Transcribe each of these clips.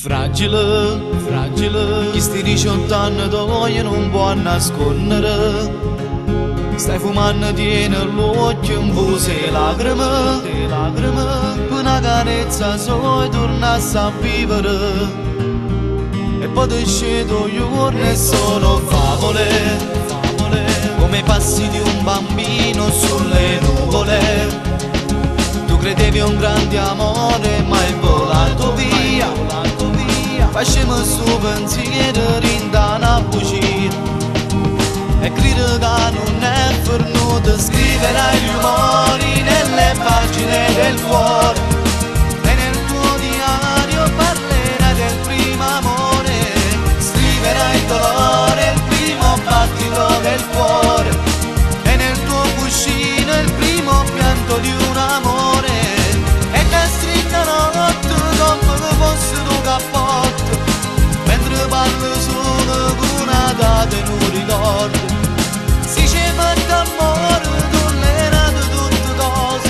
Fragile, fragile, chi sti 18 anni ti vogliono un po' nascondere. Stai fumando, tieni l'occhio in vose lacrime, per una carezza solo tornassi a vivere. E poi ti scedo giorni e sono favole, favole, come i passi di un bambino sulle nuvole. Tu credevi a un grande amore ma è volato via, facciamo su pensiero rindana a bugie. E credo che non è venuto, scriverai gli umori nelle pagine del cuore. E nel tuo diario parlerai del primo amore, scriverai il dolore, il primo battito del cuore. E nel tuo cuscino il primo pianto di un amore. E che stringa notte come fosse un cappotto, mentre parlo solo con una data e non ricordo. Si c'è fatto amore, tollerando tutte cose,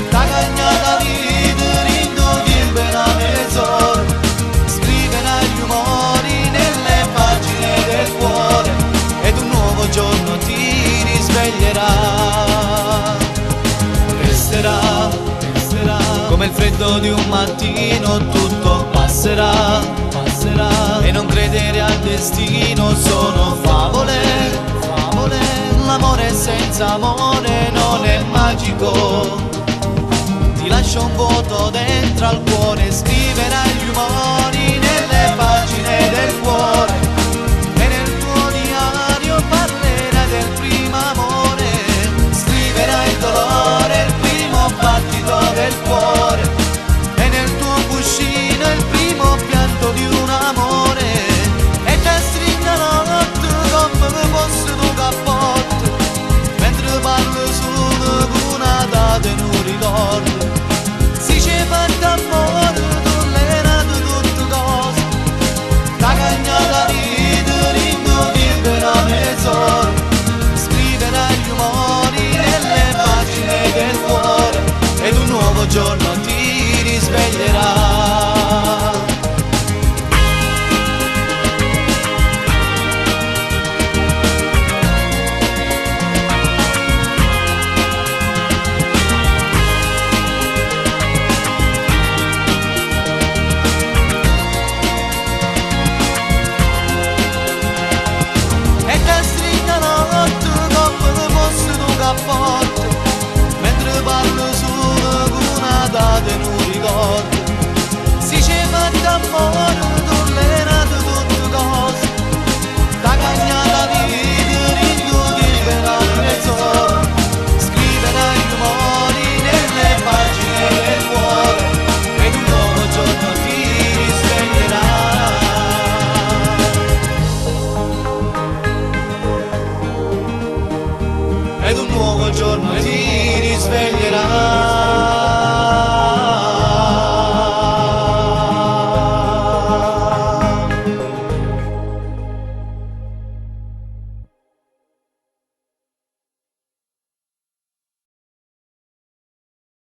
la cagnata vita rindo il bename tesoro. Scriverai gli umori nelle pagine del cuore, ed un nuovo giorno ti risveglierà. Resterà, resterà, come il freddo di un mattino, tutto passerà, passerà. E non credere al destino, sono favole, favole. L'amore senza amore non è magico. Ti lascio un vuoto dentro al cuore, scriverai gli umori nelle pagine del cuore. E nel tuo diario parlerai del primo amore, scriverai il dolore, il primo battito del cuore. E nel tuo cuscino il primo pianto di un amore. E te stringa notte come fosse un cappotto, mentre parlo solo con una data e non ricordo. Si c'è fatto amore, tollerando tutte cose, la cagnata vita rindo il bename tesoro. Scriverai gli umori nelle pagine del cuore, ed un nuovo giorno ti risveglierà. Mentre parlo solo con una data e non ricordo. Si c'è fatto amore, tollerando tutte cose, la cagnata vita rindo il bename tesoro. Scriverai gli umori nelle pagine del cuore, ed un nuovo giorno ti risveglierà. Ed un nuovo giorno ti risveglierà.